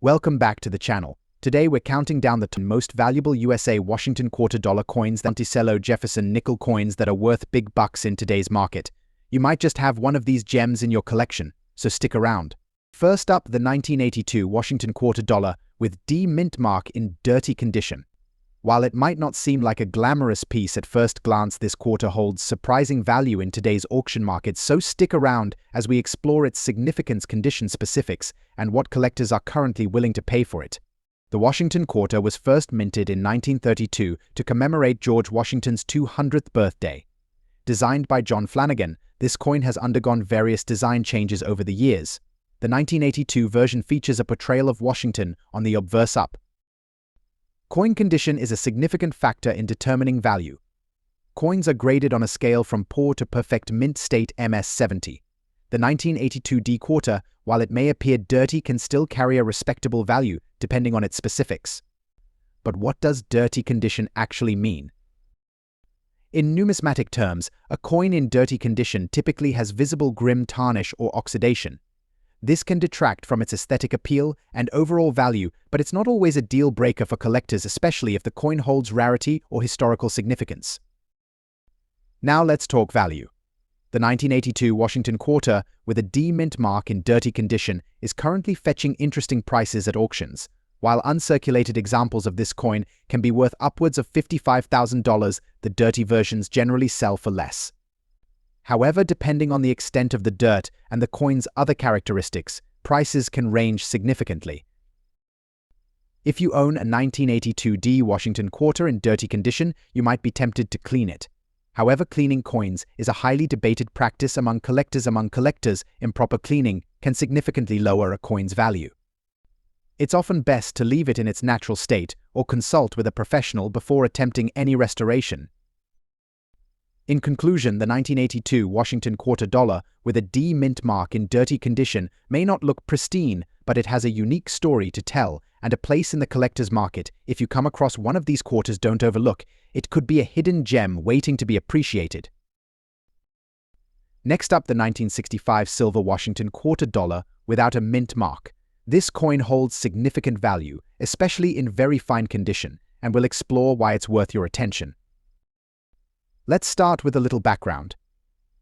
Welcome back to the channel. Today we're counting down the 10 most valuable USA Washington quarter dollar coins, the Monticello Jefferson nickel coins that are worth big bucks in today's market. You might just have one of these gems in your collection, so stick around. First up, the 1982 Washington quarter dollar with D mint mark in dirty condition. While it might not seem like a glamorous piece at first glance, this quarter holds surprising value in today's auction market, so stick around as we explore its significance, condition specifics, and what collectors are currently willing to pay for it. The Washington quarter was first minted in 1932 to commemorate George Washington's 200th birthday. Designed by John Flanagan, this coin has undergone various design changes over the years. The 1982 version features a portrayal of Washington on the obverse up. Coin condition is a significant factor in determining value. Coins are graded on a scale from poor to perfect mint state MS-70. The 1982 D quarter, while it may appear dirty, can still carry a respectable value depending on its specifics. But what does dirty condition actually mean? In numismatic terms, a coin in dirty condition typically has visible grim tarnish or oxidation. This can detract from its aesthetic appeal and overall value, but it's not always a deal breaker for collectors, especially if the coin holds rarity or historical significance. Now let's talk value. The 1982 Washington quarter with a D mint mark in dirty condition is currently fetching interesting prices at auctions. While uncirculated examples of this coin can be worth upwards of $55,000, the dirty versions generally sell for less. However, depending on the extent of the dirt and the coin's other characteristics, prices can range significantly. If you own a 1982 D Washington quarter in dirty condition, you might be tempted to clean it. However, cleaning coins is a highly debated practice among collectors. Improper cleaning can significantly lower a coin's value. It's often best to leave it in its natural state or consult with a professional before attempting any restoration. In conclusion, the 1982 Washington quarter dollar with a D mint mark in dirty condition may not look pristine, but it has a unique story to tell and a place in the collector's market. If you come across one of these quarters, don't overlook. It could be a hidden gem waiting to be appreciated. Next up, the 1965 silver Washington quarter dollar without a mint mark. This coin holds significant value, especially in very fine condition, and we'll explore why it's worth your attention. Let's start with a little background.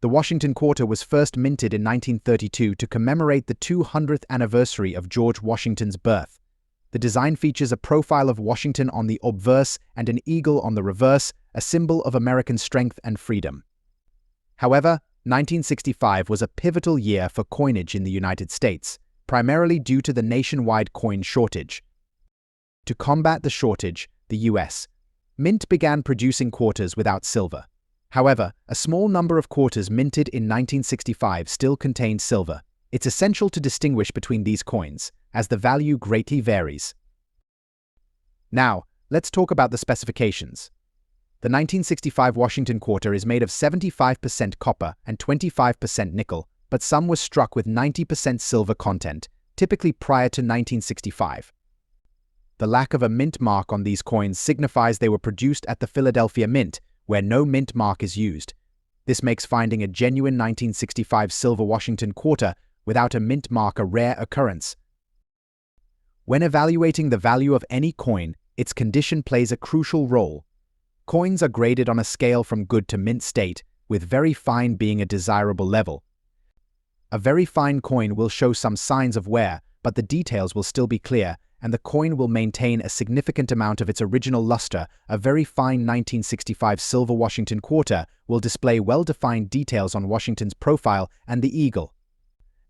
The Washington quarter was first minted in 1932 to commemorate the 200th anniversary of George Washington's birth. The design features a profile of Washington on the obverse and an eagle on the reverse, a symbol of American strength and freedom. However, 1965 was a pivotal year for coinage in the United States, primarily due to the nationwide coin shortage. To combat the shortage, the U.S. Mint began producing quarters without silver. However, a small number of quarters minted in 1965 still contained silver. It's essential to distinguish between these coins, as the value greatly varies. Now, let's talk about the specifications. The 1965 Washington quarter is made of 75% copper and 25% nickel, but some were struck with 90% silver content, typically prior to 1965. The lack of a mint mark on these coins signifies they were produced at the Philadelphia Mint, where no mint mark is used. This makes finding a genuine 1965 silver Washington quarter without a mint mark a rare occurrence. When evaluating the value of any coin, its condition plays a crucial role. Coins are graded on a scale from good to mint state, with very fine being a desirable level. A very fine coin will show some signs of wear, but the details will still be clear, and the coin will maintain a significant amount of its original luster. A very fine 1965 silver Washington quarter will display well-defined details on Washington's profile and the eagle,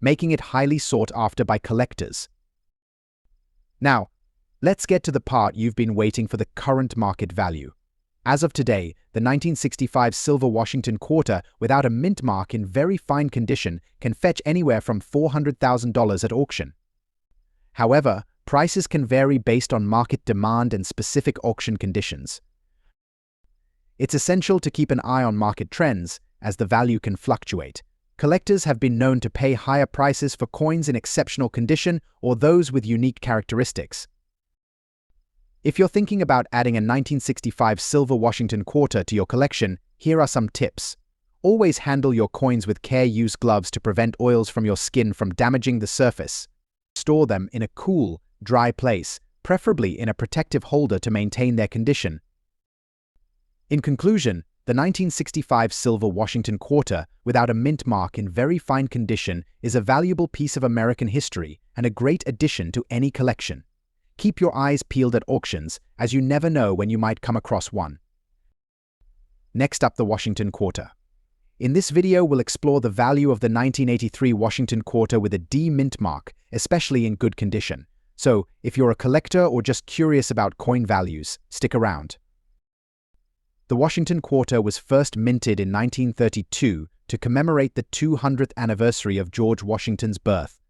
making it highly sought after by collectors. Now, let's get to the part you've been waiting for: the current market value. As of today, the 1965 silver Washington quarter without a mint mark in very fine condition can fetch anywhere from $400,000 at auction. However, prices can vary based on market demand and specific auction conditions. It's essential to keep an eye on market trends, as the value can fluctuate. Collectors have been known to pay higher prices for coins in exceptional condition or those with unique characteristics. If you're thinking about adding a 1965 silver Washington quarter to your collection, here are some tips. Always handle your coins with care. Use gloves to prevent oils from your skin from damaging the surface. Store them in a cool, dry place, preferably in a protective holder to maintain their condition. In conclusion, the 1965 silver Washington quarter, without a mint mark in very fine condition, is a valuable piece of American history and a great addition to any collection. Keep your eyes peeled at auctions, as you never know when you might come across one. Next up, the Washington quarter. In this video, we'll explore the value of the 1983 Washington quarter with a D mint mark, especially in good condition. So, if you're a collector or just curious about coin values, stick around. The Washington quarter was first minted in 1932 to commemorate the 200th anniversary of George Washington's birth.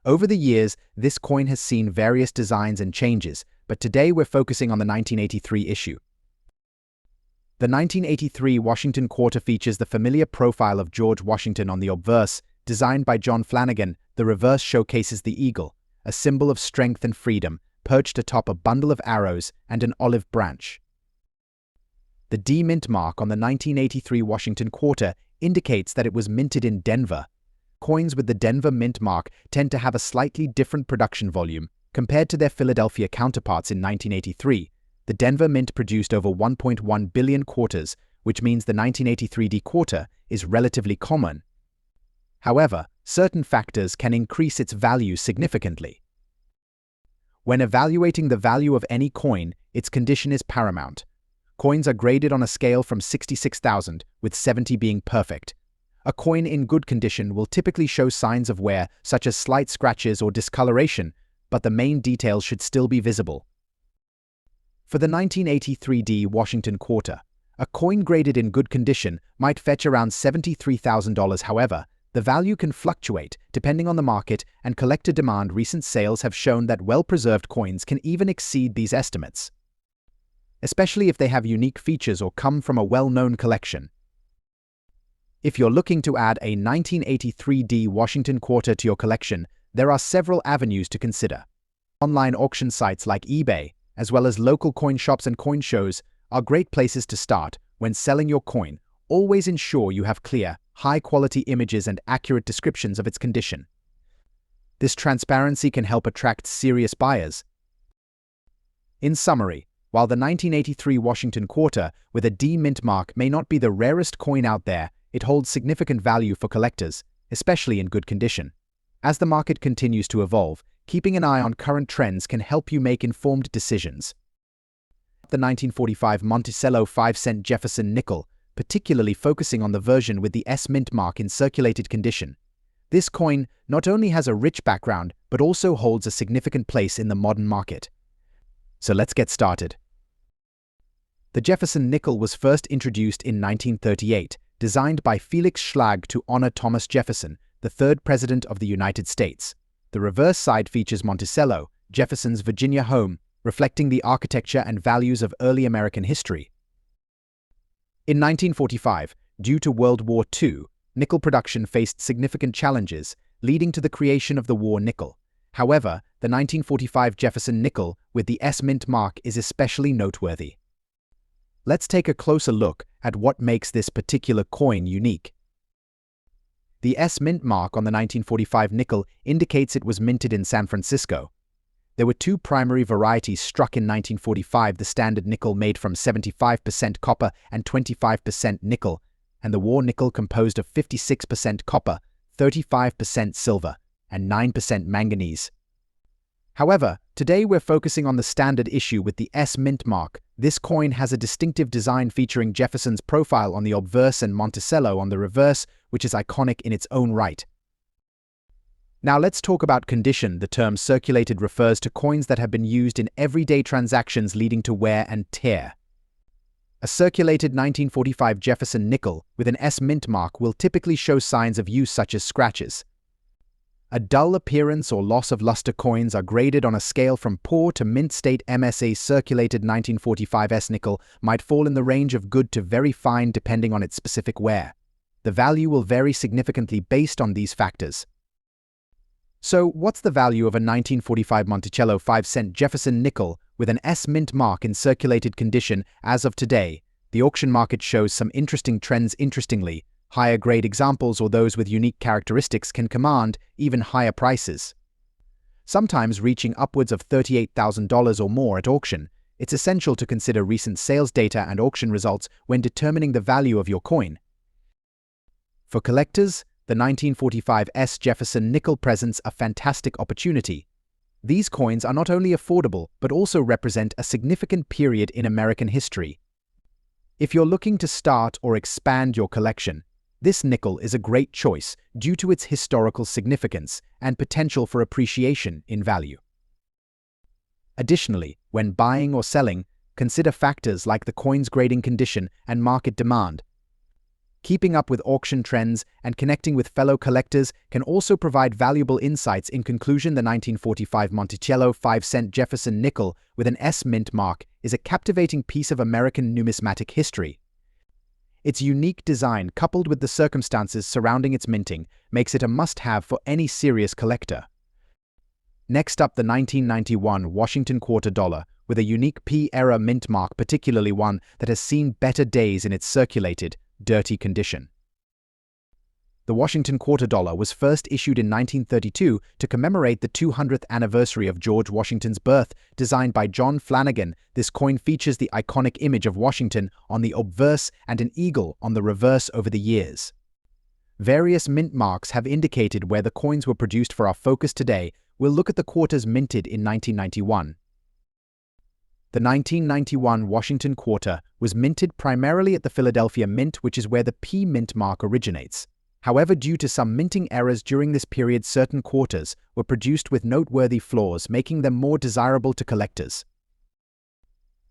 Over the years, this coin has seen various designs and changes, but today we're focusing on the 1983 issue. The 1983 Washington quarter features the familiar profile of George Washington on the obverse, designed by John Flanagan. The reverse showcases the eagle, a symbol of strength and freedom, perched atop a bundle of arrows and an olive branch. The D mint mark on the 1983 Washington quarter indicates that it was minted in Denver. Coins with the Denver mint mark tend to have a slightly different production volume compared to their Philadelphia counterparts in 1983. The Denver Mint produced over 1.1 billion quarters, which means the 1983 D quarter is relatively common. However, certain factors can increase its value significantly. When evaluating the value of any coin, its condition is paramount. Coins are graded on a scale from 66,000, with 70 being perfect. A coin in good condition will typically show signs of wear, such as slight scratches or discoloration, but the main details should still be visible. For the 1983 D Washington quarter, a coin graded in good condition might fetch around $73,000. However, the value can fluctuate depending on the market, and collector demand. Recent sales have shown that well-preserved coins can even exceed these estimates, especially if they have unique features or come from a well-known collection. If you're looking to add a 1983 D Washington quarter to your collection, there are several avenues to consider. Online auction sites like eBay, as well as local coin shops and coin shows, are great places to start when selling your coin. Always ensure you have clear, high-quality images and accurate descriptions of its condition. This transparency can help attract serious buyers. In summary, while the 1983 Washington quarter with a D mint mark may not be the rarest coin out there, it holds significant value for collectors, especially in good condition. As the market continues to evolve, keeping an eye on current trends can help you make informed decisions. The 1945 Monticello 5-cent Jefferson nickel, particularly focusing on the version with the S mint mark in circulated condition. This coin not only has a rich background, but also holds a significant place in the modern market. So let's get started. The Jefferson nickel was first introduced in 1938, designed by Felix Schlag to honor Thomas Jefferson, the third President of the United States. The reverse side features Monticello, Jefferson's Virginia home, reflecting the architecture and values of early American history. In 1945, due to World War II, nickel production faced significant challenges, leading to the creation of the war nickel. However, the 1945 Jefferson nickel with the S mint mark is especially noteworthy. Let's take a closer look at what makes this particular coin unique. The S mint mark on the 1945 nickel indicates it was minted in San Francisco. There were two primary varieties struck in 1945, the standard nickel made from 75% copper and 25% nickel, and the war nickel composed of 56% copper, 35% silver, and 9% manganese. However, today we're focusing on the standard issue with the S mint mark. This coin has a distinctive design featuring Jefferson's profile on the obverse and Monticello on the reverse, which is iconic in its own right. Now let's talk about condition. The term circulated refers to coins that have been used in everyday transactions leading to wear and tear. A circulated 1945 Jefferson nickel with an S mint mark will typically show signs of use such as scratches. A dull appearance or loss of luster coins are graded on a scale from poor to mint state. MSA circulated 1945 S nickel might fall in the range of good to very fine depending on its specific wear. The value will vary significantly based on these factors. So, what's the value of a 1945 Monticello 5-cent Jefferson nickel with an S mint mark in circulated condition as of today? The auction market shows some interesting trends. Interestingly, higher grade examples or those with unique characteristics can command even higher prices. sometimes reaching upwards of $38,000 or more at auction. It's essential to consider recent sales data and auction results when determining the value of your coin. For collectors, the 1945 Jefferson nickel presents a fantastic opportunity. These coins are not only affordable, but also represent a significant period in American history. If you're looking to start or expand your collection, this nickel is a great choice due to its historical significance and potential for appreciation in value. Additionally, when buying or selling, consider factors like the coin's grading condition and market demand. Keeping up with auction trends and connecting with fellow collectors can also provide valuable insights. In conclusion, the 1945 Monticello 5-cent Jefferson nickel with an S mint mark is a captivating piece of American numismatic history. Its unique design, coupled with the circumstances surrounding its minting, makes it a must-have for any serious collector. Next up, the 1991 Washington Quarter Dollar with a unique P-era mint mark, particularly one that has seen better days in its circulated, dirty condition. The Washington Quarter Dollar was first issued in 1932 to commemorate the 200th anniversary of George Washington's birth. Designed by John Flanagan, this coin features the iconic image of Washington on the obverse and an eagle on the reverse. Over the years, various mint marks have indicated where the coins were produced. For our focus today, we'll look at the quarters minted in 1991. The 1991 Washington Quarter was minted primarily at the Philadelphia Mint, which is where the P mint mark originates. However, due to some minting errors during this period, certain quarters were produced with noteworthy flaws, making them more desirable to collectors.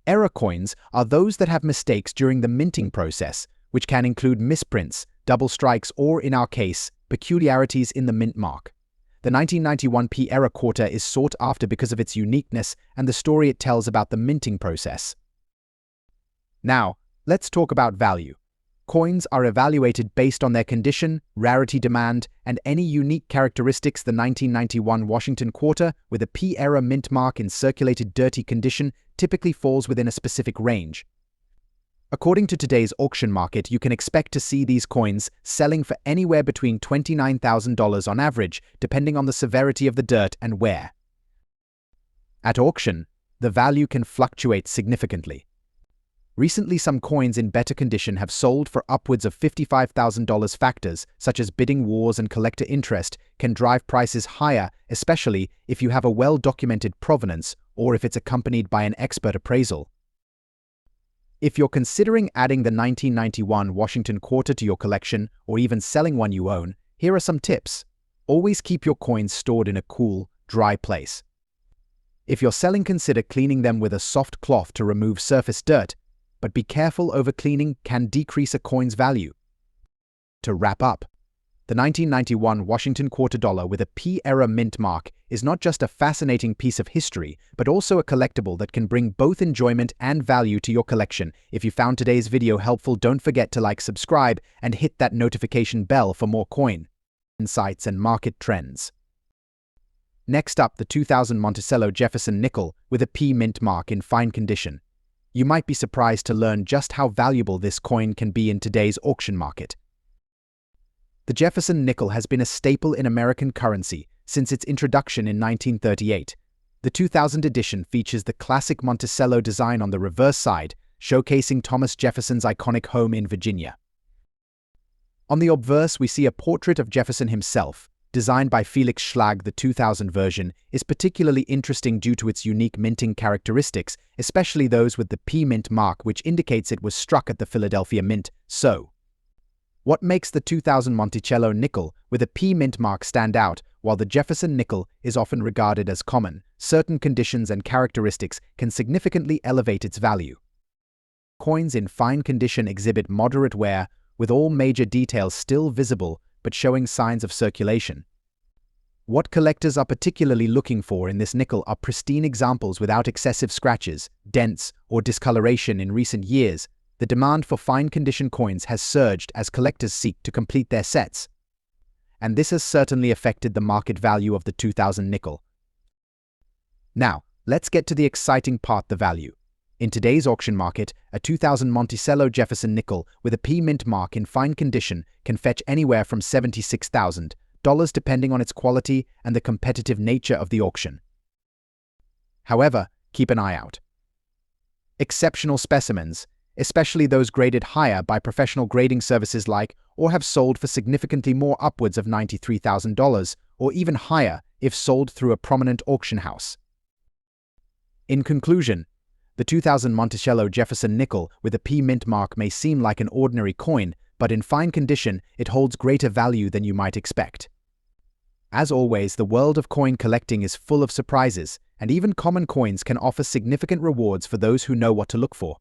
Error coins are those that have mistakes during the minting process, which can include misprints, double strikes, or, in our case, peculiarities in the mint mark. The 1991 P-era quarter is sought after because of its uniqueness and the story it tells about the minting process. Now, let's talk about value. Coins are evaluated based on their condition, rarity demand, and any unique characteristics. The 1991 Washington Quarter with a P-era mint mark in circulated dirty condition typically falls within a specific range. According to today's auction market, you can expect to see these coins selling for anywhere between $29,000 on average, depending on the severity of the dirt and wear. At auction, the value can fluctuate significantly. Recently, some coins in better condition have sold for upwards of $55,000. Factors such as bidding wars and collector interest can drive prices higher, especially if you have a well-documented provenance or if it's accompanied by an expert appraisal. If you're considering adding the 1991 Washington Quarter to your collection or even selling one you own, here are some tips. Always keep your coins stored in a cool, dry place. If you're selling, consider cleaning them with a soft cloth to remove surface dirt, but be careful, over-cleaning can decrease a coin's value. To wrap up, the 1991 Washington Quarter Dollar with a P-era mint mark is not just a fascinating piece of history, but also a collectible that can bring both enjoyment and value to your collection. If you found today's video helpful, don't forget to like, subscribe, and hit that notification bell for more coin insights and market trends. Next up, the 2000 Monticello Jefferson nickel with a P mint mark in fine condition. You might be surprised to learn just how valuable this coin can be in today's auction market. The Jefferson nickel has been a staple in American currency since its introduction in 1938. The 2000 edition features the classic Monticello design on the reverse side, showcasing Thomas Jefferson's iconic home in Virginia. On the obverse, we see a portrait of Jefferson himself, designed by Felix Schlag. The 2000 version is particularly interesting due to its unique minting characteristics, especially those with the P mint mark, which indicates it was struck at the Philadelphia Mint. So, what makes the 2000 Monticello nickel with a P mint mark stand out? While the Jefferson nickel is often regarded as common, certain conditions and characteristics can significantly elevate its value. Coins in fine condition exhibit moderate wear, with all major details still visible but showing signs of circulation. What collectors are particularly looking for in this nickel are pristine examples without excessive scratches, dents, or discoloration. In recent years, the demand for fine-condition coins has surged as collectors seek to complete their sets. And this has certainly affected the market value of the 2000 nickel. Now, let's get to the exciting part, the value. In today's auction market, a 2000 Monticello Jefferson nickel with a P mint mark in fine condition can fetch anywhere from $76,000 dollars depending on its quality and the competitive nature of the auction. However, keep an eye out. Exceptional specimens, especially those graded higher by professional grading services like or have sold for significantly more upwards of $93,000 or even higher if sold through a prominent auction house. In conclusion, the 2000 Monticello Jefferson nickel with a P mint mark may seem like an ordinary coin, but in fine condition, it holds greater value than you might expect. As always, the world of coin collecting is full of surprises, and even common coins can offer significant rewards for those who know what to look for.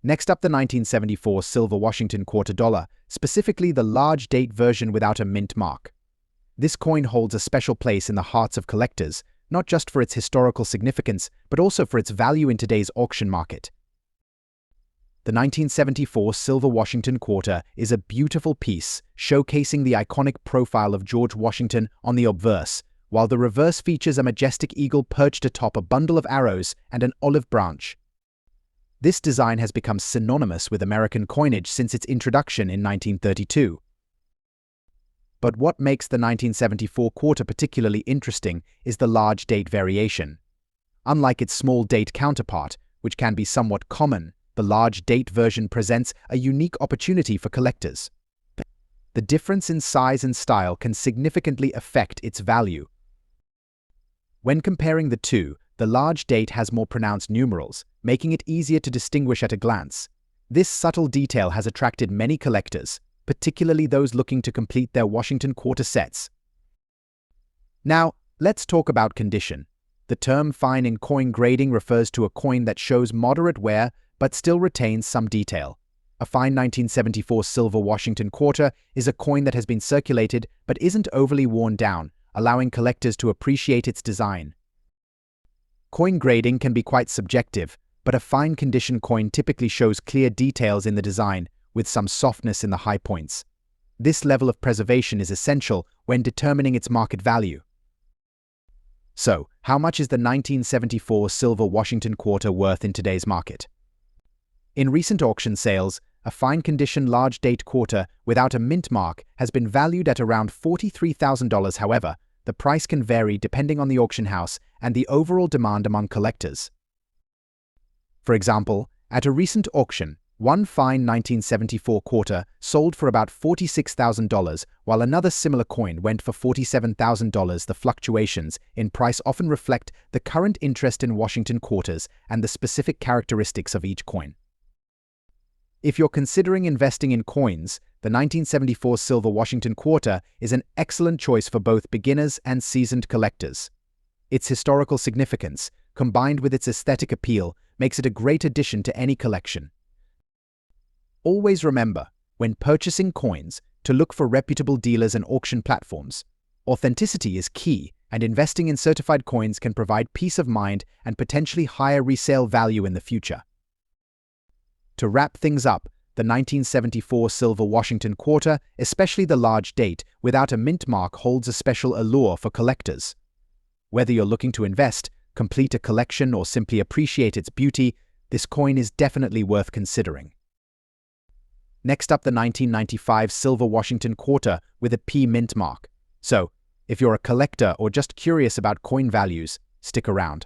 Next up, the 1974 silver Washington quarter dollar, specifically the large date version without a mint mark. This coin holds a special place in the hearts of collectors, not just for its historical significance, but also for its value in today's auction market. The 1974 silver Washington quarter is a beautiful piece showcasing the iconic profile of George Washington on the obverse, while the reverse features a majestic eagle perched atop a bundle of arrows and an olive branch. This design has become synonymous with American coinage since its introduction in 1932. But what makes the 1974 quarter particularly interesting is the large date variation. Unlike its small date counterpart, which can be somewhat common, the large date version presents a unique opportunity for collectors. The difference in size and style can significantly affect its value. When comparing the two, the large date has more pronounced numerals, making it easier to distinguish at a glance. This subtle detail has attracted many collectors, particularly those looking to complete their Washington quarter sets. Now, let's talk about condition. The term fine in coin grading refers to a coin that shows moderate wear but still retains some detail. A fine 1974 silver Washington quarter is a coin that has been circulated but isn't overly worn down, allowing collectors to appreciate its design. Coin grading can be quite subjective, but a fine condition coin typically shows clear details in the design, with some softness in the high points. This level of preservation is essential when determining its market value. So, how much is the 1974 silver Washington quarter worth in today's market? In recent auction sales, a fine condition large date quarter without a mint mark has been valued at around $43,000. However, the price can vary depending on the auction house and the overall demand among collectors. For example, at a recent auction, one fine 1974 quarter sold for about $46,000, while another similar coin went for $47,000. The fluctuations in price often reflect the current interest in Washington quarters and the specific characteristics of each coin. If you're considering investing in coins, the 1974 silver Washington quarter is an excellent choice for both beginners and seasoned collectors. Its historical significance, combined with its aesthetic appeal, makes it a great addition to any collection. Always remember, when purchasing coins, to look for reputable dealers and auction platforms. Authenticity is key, and investing in certified coins can provide peace of mind and potentially higher resale value in the future. To wrap things up, the 1974 silver Washington quarter, especially the large date without a mint mark, holds a special allure for collectors. Whether you're looking to invest, complete a collection, or simply appreciate its beauty, this coin is definitely worth considering. Next up, the 1995 silver Washington quarter with a P mint mark. So, if you're a collector or just curious about coin values, stick around.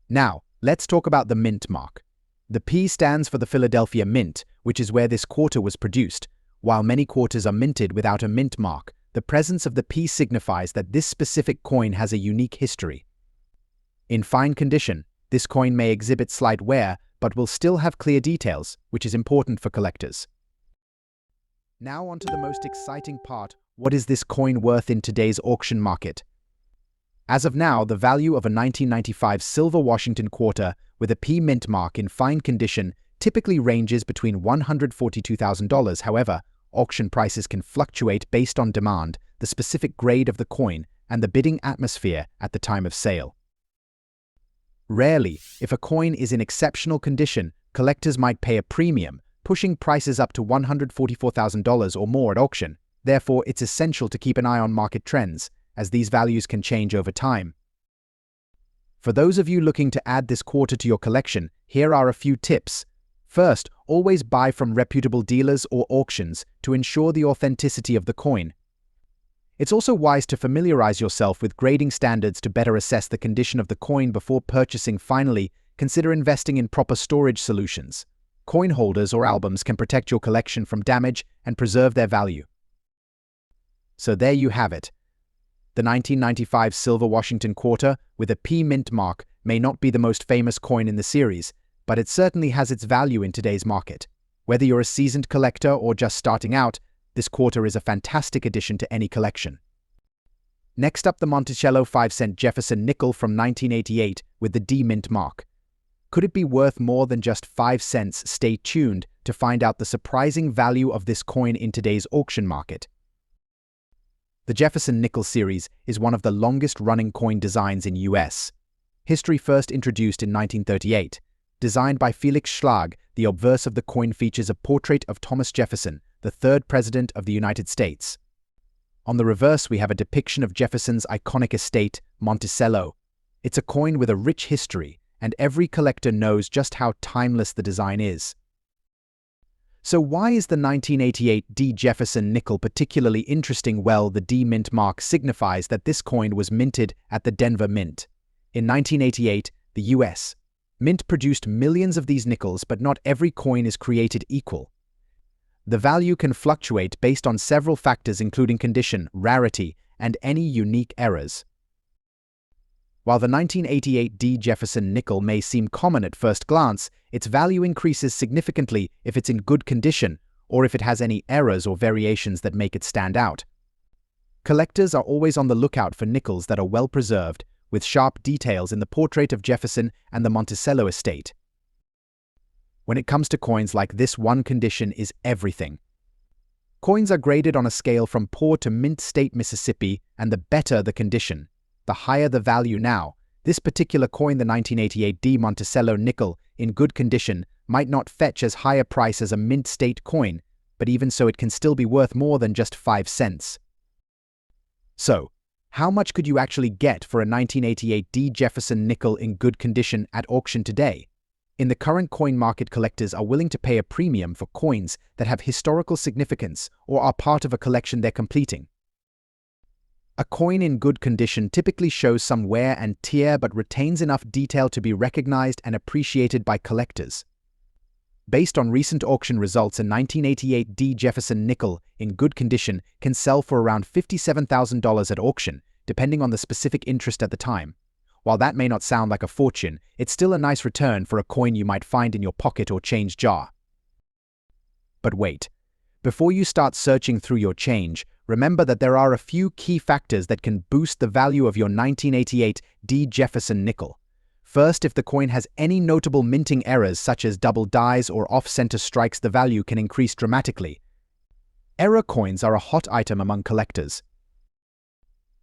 Now, let's talk about the mint mark. The P stands for the Philadelphia Mint, which is where this quarter was produced. While many quarters are minted without a mint mark, the presence of the P signifies that this specific coin has a unique history. In fine condition, this coin may exhibit slight wear, but will still have clear details, which is important for collectors. Now on to the most exciting part: what is this coin worth in today's auction market? As of now, the value of a 1995 silver Washington quarter with a P mint mark in fine condition typically ranges between $142,000. However, auction prices can fluctuate based on demand, the specific grade of the coin, and the bidding atmosphere at the time of sale. Rarely, if a coin is in exceptional condition, collectors might pay a premium, pushing prices up to $144,000 or more at auction. Therefore, it's essential to keep an eye on market trends, as these values can change over time. For those of you looking to add this quarter to your collection, here are a few tips. First, always buy from reputable dealers or auctions to ensure the authenticity of the coin. It's also wise to familiarize yourself with grading standards to better assess the condition of the coin before purchasing. Finally, consider investing in proper storage solutions. Coin holders or albums can protect your collection from damage and preserve their value. So there you have it. The 1995 silver Washington quarter with a P mint mark may not be the most famous coin in the series, but it certainly has its value in today's market. Whether you're a seasoned collector or just starting out, this quarter is a fantastic addition to any collection. Next up, the Monticello 5-cent Jefferson nickel from 1988 with the D mint mark. Could it be worth more than just 5 cents? Stay tuned to find out the surprising value of this coin in today's auction market. The Jefferson nickel series is one of the longest-running coin designs in US. History first introduced in 1938. Designed by Felix Schlag, the obverse of the coin features a portrait of Thomas Jefferson, the third president of the United States. On the reverse, we have a depiction of Jefferson's iconic estate, Monticello. It's a coin with a rich history, and every collector knows just how timeless the design is. So why is the 1988 D. Jefferson nickel particularly interesting? Well, the D mint mark signifies that this coin was minted at the Denver Mint. In 1988, the U.S. Mint produced millions of these nickels, but not every coin is created equal. The value can fluctuate based on several factors including condition, rarity, and any unique errors. While the 1988 D. Jefferson nickel may seem common at first glance, its value increases significantly if it's in good condition or if it has any errors or variations that make it stand out. Collectors are always on the lookout for nickels that are well preserved, with sharp details in the portrait of Jefferson and the Monticello estate. When it comes to coins like this, one condition is everything. Coins are graded on a scale from poor to mint state Mississippi, and the better the condition, the higher the value. Now, this particular coin, the 1988 D. Monticello nickel, in good condition, might not fetch as high a price as a mint state coin, but even so it can still be worth more than just 5 cents. So, how much could you actually get for a 1988 D. Jefferson nickel in good condition at auction today? In the current coin market, collectors are willing to pay a premium for coins that have historical significance or are part of a collection they're completing. A coin in good condition typically shows some wear and tear but retains enough detail to be recognized and appreciated by collectors. Based on recent auction results, a 1988 D. Jefferson nickel in good condition can sell for around $57,000 at auction, depending on the specific interest at the time. While that may not sound like a fortune, it's still a nice return for a coin you might find in your pocket or change jar. But wait, before you start searching through your change, remember that there are a few key factors that can boost the value of your 1988 D. Jefferson nickel. First, if the coin has any notable minting errors such as double dies or off-center strikes, the value can increase dramatically. Error coins are a hot item among collectors.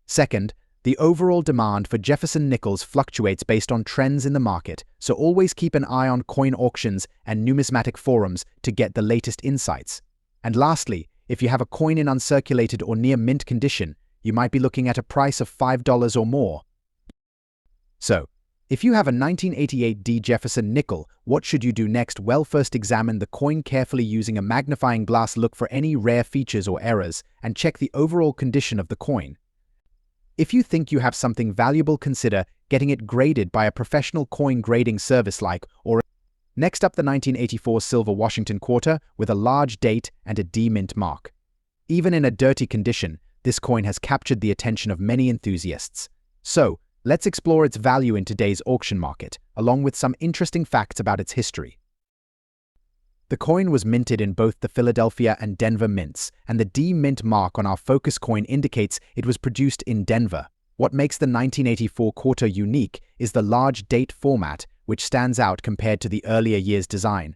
Second, the overall demand for Jefferson nickels fluctuates based on trends in the market, so always keep an eye on coin auctions and numismatic forums to get the latest insights. And lastly, if you have a coin in uncirculated or near mint condition, you might be looking at a price of $5 or more. So, if you have a 1988 D. Jefferson nickel, what should you do next? Well, first examine the coin carefully using a magnifying glass, look for any rare features or errors, and check the overall condition of the coin. If you think you have something valuable, consider getting it graded by a professional coin grading service or. Next up, the 1984 silver Washington quarter with a large date and a D mint mark. Even in a dirty condition, this coin has captured the attention of many enthusiasts. So, let's explore its value in today's auction market, along with some interesting facts about its history. The coin was minted in both the Philadelphia and Denver mints, and the D mint mark on our focus coin indicates it was produced in Denver. What makes the 1984 quarter unique is the large date format, which stands out compared to the earlier year's design.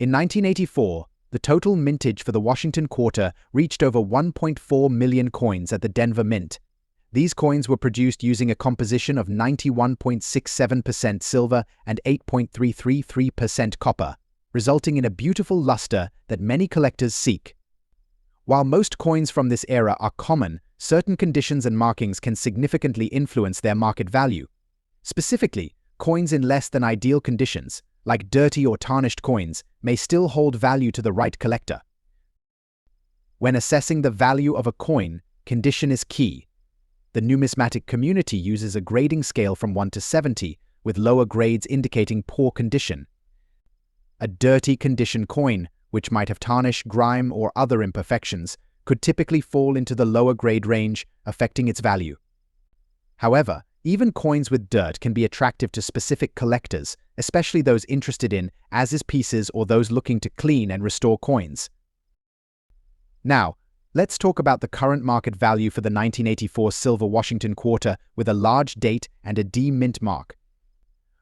In 1984, the total mintage for the Washington quarter reached over 1.4 million coins at the Denver Mint. These coins were produced using a composition of 91.67% silver and 8.333% copper, resulting in a beautiful luster that many collectors seek. While most coins from this era are common, certain conditions and markings can significantly influence their market value. Specifically, coins in less than ideal conditions, like dirty or tarnished coins, may still hold value to the right collector. When assessing the value of a coin, condition is key. The numismatic community uses a grading scale from 1 to 70, with lower grades indicating poor condition. A dirty condition coin, which might have tarnish, grime, or other imperfections, could typically fall into the lower grade range, affecting its value. However, even coins with dirt can be attractive to specific collectors, especially those interested in as-is pieces or those looking to clean and restore coins. Now, let's talk about the current market value for the 1984 silver Washington quarter with a large date and a D mint mark.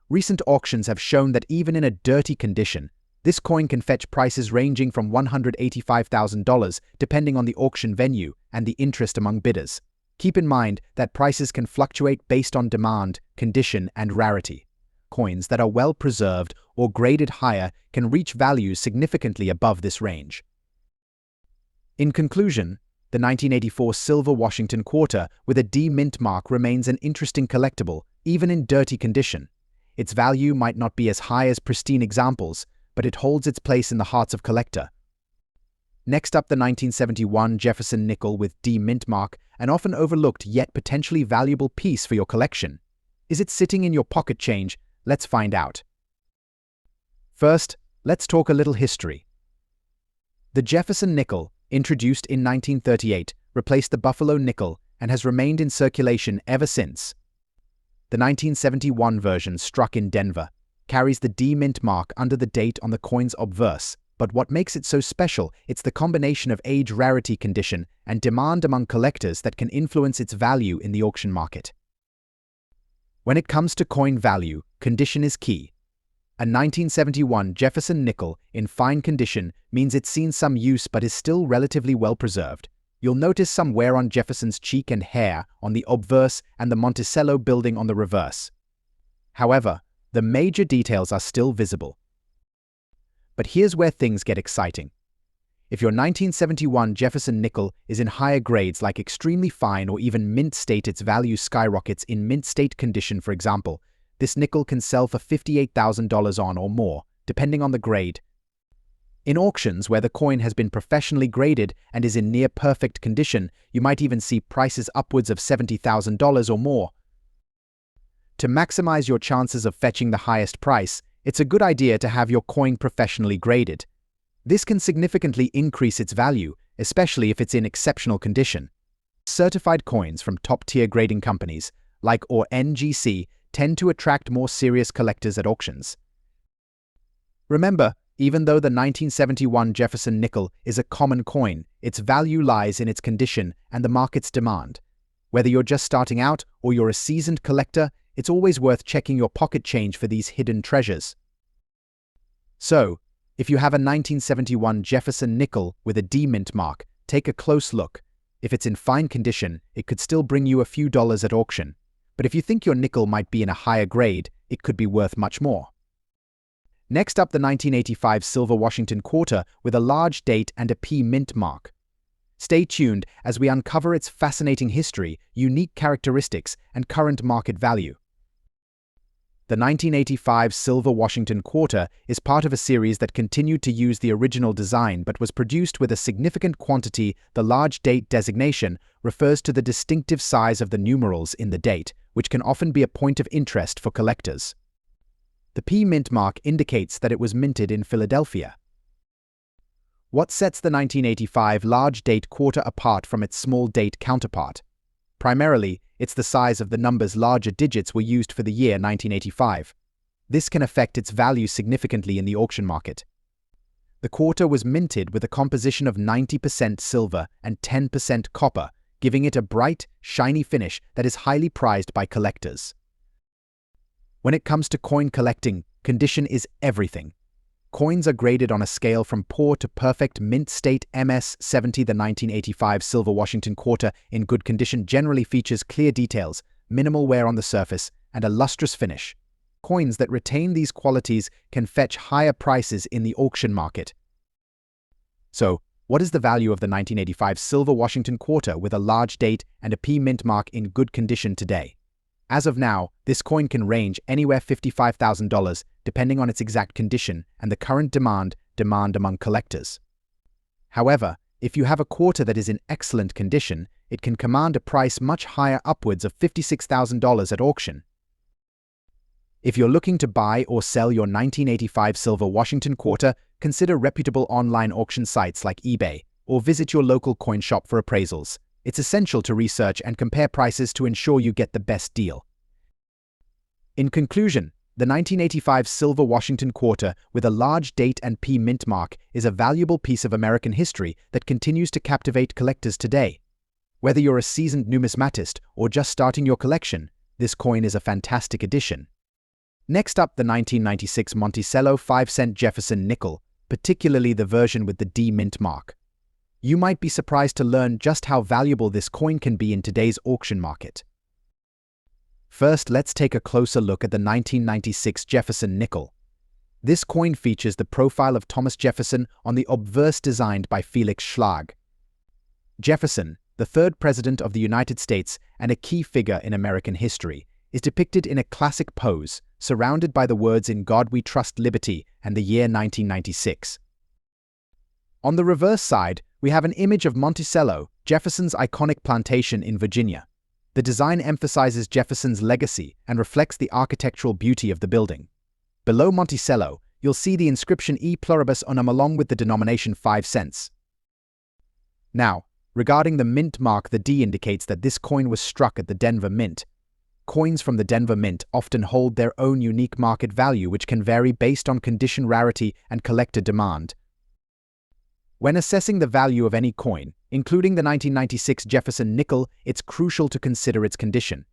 Recent auctions have shown that even in a dirty condition, this coin can fetch prices ranging from $185,000 depending on the auction venue and the interest among bidders. Keep in mind that prices can fluctuate based on demand, condition, and rarity. Coins that are well preserved or graded higher can reach values significantly above this range. In conclusion, the 1984 silver Washington quarter with a D mint mark remains an interesting collectible, even in dirty condition. Its value might not be as high as pristine examples, but it holds its place in the hearts of collector. Next up, the 1971 Jefferson nickel with D mint mark, an often overlooked yet potentially valuable piece for your collection. Is it sitting in your pocket change? Let's find out. First, let's talk a little history. The Jefferson nickel, introduced in 1938, replaced the Buffalo nickel and has remained in circulation ever since. The 1971 version, struck in Denver, carries the D mint mark under the date on the coin's obverse, but what makes it so special, it's the combination of age, rarity, condition, and demand among collectors that can influence its value in the auction market. When it comes to coin value, condition is key. A 1971 Jefferson nickel in fine condition means it's seen some use but is still relatively well preserved. You'll notice some wear on Jefferson's cheek and hair on the obverse and the Monticello building on the reverse. However, the major details are still visible. But here's where things get exciting. If your 1971 Jefferson nickel is in higher grades like extremely fine or even mint state, its value skyrockets. In mint state condition, for example, this nickel can sell for $58,000 on or more, depending on the grade. In auctions where the coin has been professionally graded and is in near-perfect condition, you might even see prices upwards of $70,000 or more. To maximize your chances of fetching the highest price, it's a good idea to have your coin professionally graded. This can significantly increase its value, especially if it's in exceptional condition. Certified coins from top-tier grading companies, like or NGC, tend to attract more serious collectors at auctions. Remember, even though the 1971 Jefferson nickel is a common coin, its value lies in its condition and the market's demand. Whether you're just starting out or you're a seasoned collector, it's always worth checking your pocket change for these hidden treasures. So, if you have a 1971 Jefferson nickel with a D mint mark, take a close look. If it's in fine condition, it could still bring you a few dollars at auction. But if you think your nickel might be in a higher grade, it could be worth much more. Next up, the 1985 silver Washington quarter with a large date and a P mint mark. Stay tuned as we uncover its fascinating history, unique characteristics, and current market value. The 1985 silver Washington quarter is part of a series that continued to use the original design but was produced with a significant quantity. The large date designation refers to the distinctive size of the numerals in the date, which can often be a point of interest for collectors. The P mint mark indicates that it was minted in Philadelphia. What sets the 1985 large date quarter apart from its small date counterpart? Primarily, it's the size of the numbers. Larger digits were used for the year 1985. This can affect its value significantly in the auction market. The quarter was minted with a composition of 90% silver and 10% copper, giving it a bright, shiny finish that is highly prized by collectors. When it comes to coin collecting, condition is everything. Coins are graded on a scale from poor to perfect mint state. MS-70. The 1985 silver Washington quarter in good condition generally features clear details, minimal wear on the surface, and a lustrous finish. Coins that retain these qualities can fetch higher prices in the auction market. So, what is the value of the 1985 silver Washington quarter with a large date and a P mint mark in good condition today? As of now, this coin can range anywhere $55,000 depending on its exact condition and the current demand among collectors. However, If you have a quarter that is in excellent condition, it can command a price much higher, upwards of $56,000 at auction. If you're looking to buy or sell your 1985 silver Washington quarter, consider reputable online auction sites like eBay, or visit your local coin shop for appraisals. It's essential to research and compare prices to ensure you get the best deal. In conclusion, the 1985 silver Washington quarter with a large date and P mint mark is a valuable piece of American history that continues to captivate collectors today. Whether you're a seasoned numismatist or just starting your collection, this coin is a fantastic addition. Next up, the 1996 Monticello 5-cent Jefferson nickel, particularly the version with the D mint mark. You might be surprised to learn just how valuable this coin can be in today's auction market. First, let's take a closer look at the 1996 Jefferson nickel. This coin features the profile of Thomas Jefferson on the obverse designed by Felix Schlag. Jefferson, the third president of the United States and a key figure in American history, is depicted in a classic pose, surrounded by the words "In God We Trust, Liberty" and the year 1996. On the reverse side, we have an image of Monticello, Jefferson's iconic plantation in Virginia. The design emphasizes Jefferson's legacy and reflects the architectural beauty of the building. Below Monticello, you'll see the inscription E pluribus unum along with the denomination 5 cents. Now, regarding the mint mark, the D indicates that this coin was struck at the Denver Mint. Coins from the Denver Mint often hold their own unique market value, which can vary based on condition, rarity, and collector demand. When assessing the value of any coin, including the 1996 Jefferson nickel, it's crucial to consider its condition.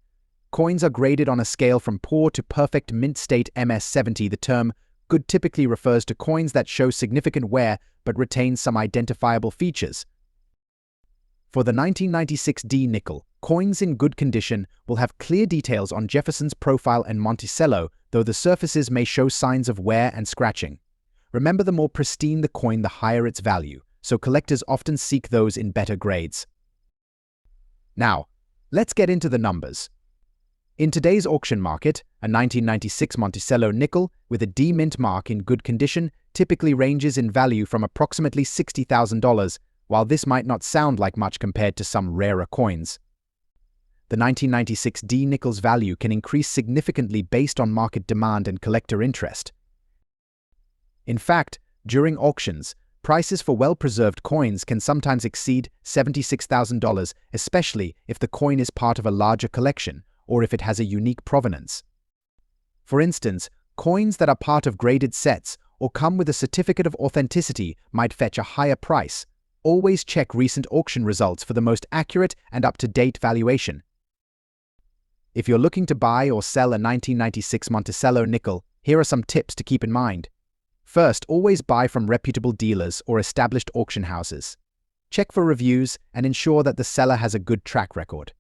Coins are graded on a scale from poor to perfect mint state MS-70. The term good typically refers to coins that show significant wear but retain some identifiable features. For the 1996 D nickel, coins in good condition will have clear details on Jefferson's profile and Monticello, though the surfaces may show signs of wear and scratching. Remember, the more pristine the coin, the higher its value, so collectors often seek those in better grades. Now, let's get into the numbers. In today's auction market, a 1996 Monticello nickel with a D mint mark in good condition typically ranges in value from approximately $60,000, while this might not sound like much compared to some rarer coins. The 1996 D nickel's value can increase significantly based on market demand and collector interest. In fact, during auctions, prices for well-preserved coins can sometimes exceed $76,000, especially if the coin is part of a larger collection or if it has a unique provenance. For instance, coins that are part of graded sets or come with a certificate of authenticity might fetch a higher price. Always check recent auction results for the most accurate and up-to-date valuation. If you're looking to buy or sell a 1996 Monticello nickel, here are some tips to keep in mind. First, always buy from reputable dealers or established auction houses. Check for reviews and ensure that the seller has a good track record.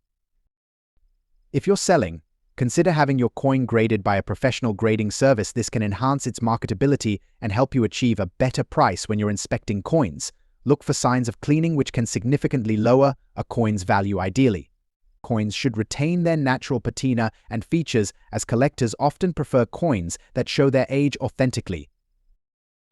If you're selling, consider having your coin graded by a professional grading service. This can enhance its marketability and help you achieve a better price when you're inspecting coins. Look for signs of cleaning, which can significantly lower a coin's value. Ideally, coins should retain their natural patina and features, as collectors often prefer coins that show their age authentically.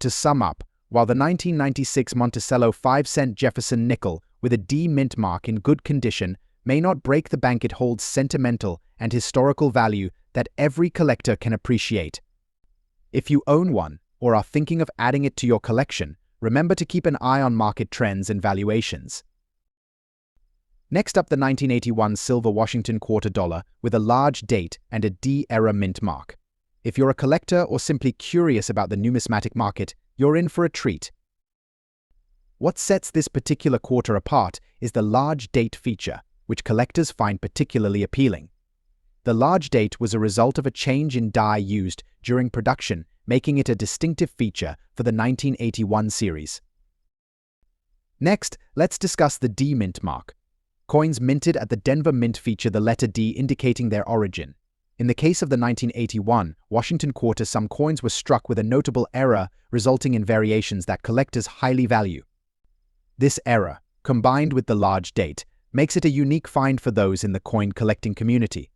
To sum up, while the 1996 Monticello 5-cent Jefferson nickel with a D mint mark in good condition may not break the bank, it holds sentimental and historical value that every collector can appreciate. If you own one or are thinking of adding it to your collection, remember to keep an eye on market trends and valuations. Next up, the 1981 silver Washington quarter dollar with a large date and a D-era mint mark. If you're a collector or simply curious about the numismatic market, you're in for a treat. What sets this particular quarter apart is the large date feature, which collectors find particularly appealing. The large date was a result of a change in die used during production, making it a distinctive feature for the 1981 series. Next, let's discuss the D mint mark. Coins minted at the Denver Mint feature the letter D, indicating their origin. In the case of the 1981 Washington quarter, some coins were struck with a notable error, resulting in variations that collectors highly value. This error, combined with the large date, makes it a unique find for those in the coin collecting community.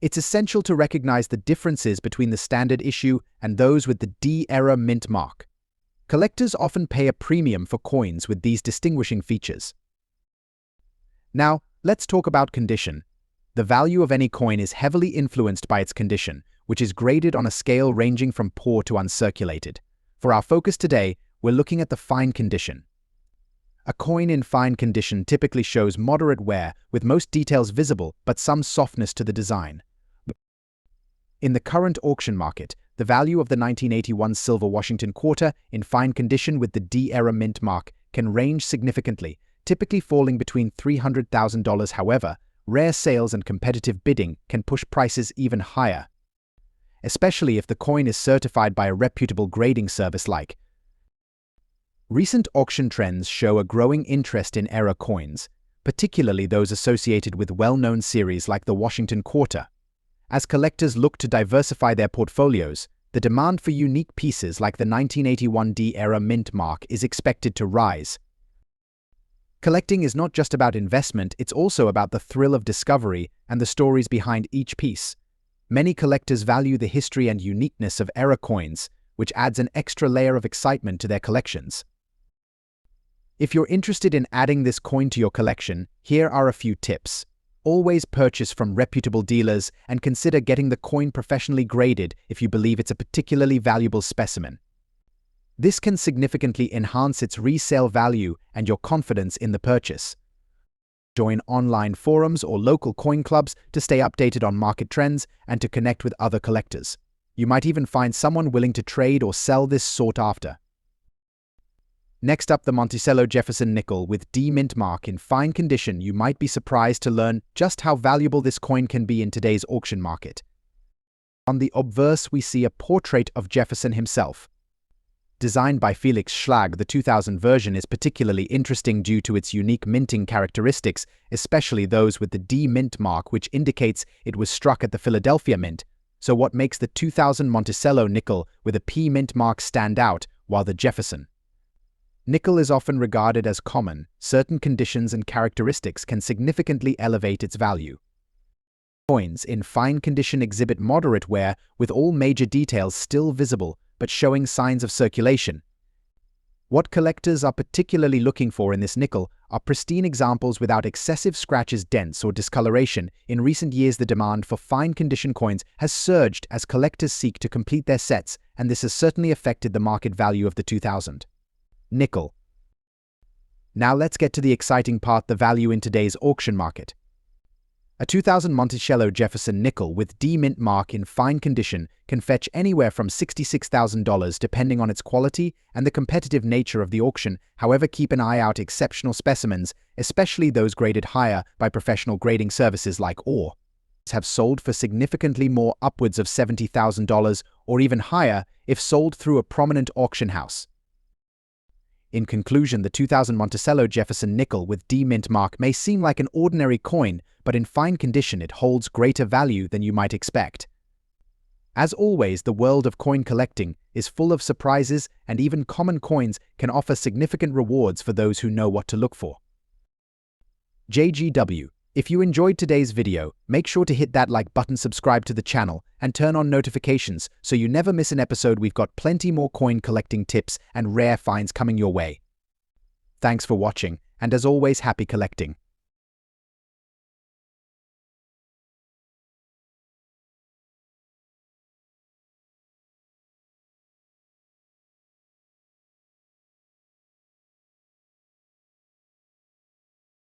It's essential to recognize the differences between the standard issue and those with the D-era mint mark. Collectors often pay a premium for coins with these distinguishing features. Now, let's talk about condition. The value of any coin is heavily influenced by its condition, which is graded on a scale ranging from poor to uncirculated. For our focus today, we're looking at the fine condition. A coin in fine condition typically shows moderate wear, with most details visible but some softness to the design. In the current auction market, the value of the 1981 silver Washington quarter in fine condition with the D-era mint mark can range significantly, typically falling between $300,000. However, rare sales and competitive bidding can push prices even higher, especially if the coin is certified by a reputable grading service like. Recent auction trends show a growing interest in era coins, particularly those associated with well-known series like the Washington quarter. As collectors look to diversify their portfolios, the demand for unique pieces like the 1981 D-era mint mark is expected to rise. Collecting is not just about investment, it's also about the thrill of discovery and the stories behind each piece. Many collectors value the history and uniqueness of era coins, which adds an extra layer of excitement to their collections. If you're interested in adding this coin to your collection, here are a few tips. Always purchase from reputable dealers and consider getting the coin professionally graded if you believe it's a particularly valuable specimen. This can significantly enhance its resale value and your confidence in the purchase. Join online forums or local coin clubs to stay updated on market trends and to connect with other collectors. You might even find someone willing to trade or sell this sought after. Next up, the Monticello Jefferson nickel with D-mint mark in fine condition. You might be surprised to learn just how valuable this coin can be in today's auction market. On the obverse, we see a portrait of Jefferson himself. Designed by Felix Schlag, the 2000 version is particularly interesting due to its unique minting characteristics, especially those with the D-mint mark, which indicates it was struck at the Philadelphia Mint. So what makes the 2000 Monticello nickel with a P-mint mark stand out, while the Jefferson nickel is often regarded as common? Certain conditions and characteristics can significantly elevate its value. Coins in fine condition exhibit moderate wear, with all major details still visible, but showing signs of circulation. What collectors are particularly looking for in this nickel are pristine examples without excessive scratches, dents, or discoloration. In recent years, the demand for fine condition coins has surged as collectors seek to complete their sets, and this has certainly affected the market value of the 2000 nickel. Now let's get to the exciting part, the value in today's auction market. A 2000 Monticello Jefferson nickel with D-mint mark in fine condition can fetch anywhere from $66,000 depending on its quality and the competitive nature of the auction. However, keep an eye out exceptional specimens, especially those graded higher by professional grading services like OR, have sold for significantly more, upwards of $70,000 or even higher if sold through a prominent auction house. In conclusion, the 2000 Monticello Jefferson nickel with D-mint mark may seem like an ordinary coin, but in fine condition it holds greater value than you might expect. As always, the world of coin collecting is full of surprises, and even common coins can offer significant rewards for those who know what to look for. JGW. If you enjoyed today's video, make sure to hit that like button, subscribe to the channel, and turn on notifications so you never miss an episode. We've got plenty more coin collecting tips and rare finds coming your way. Thanks for watching, and as always, happy collecting.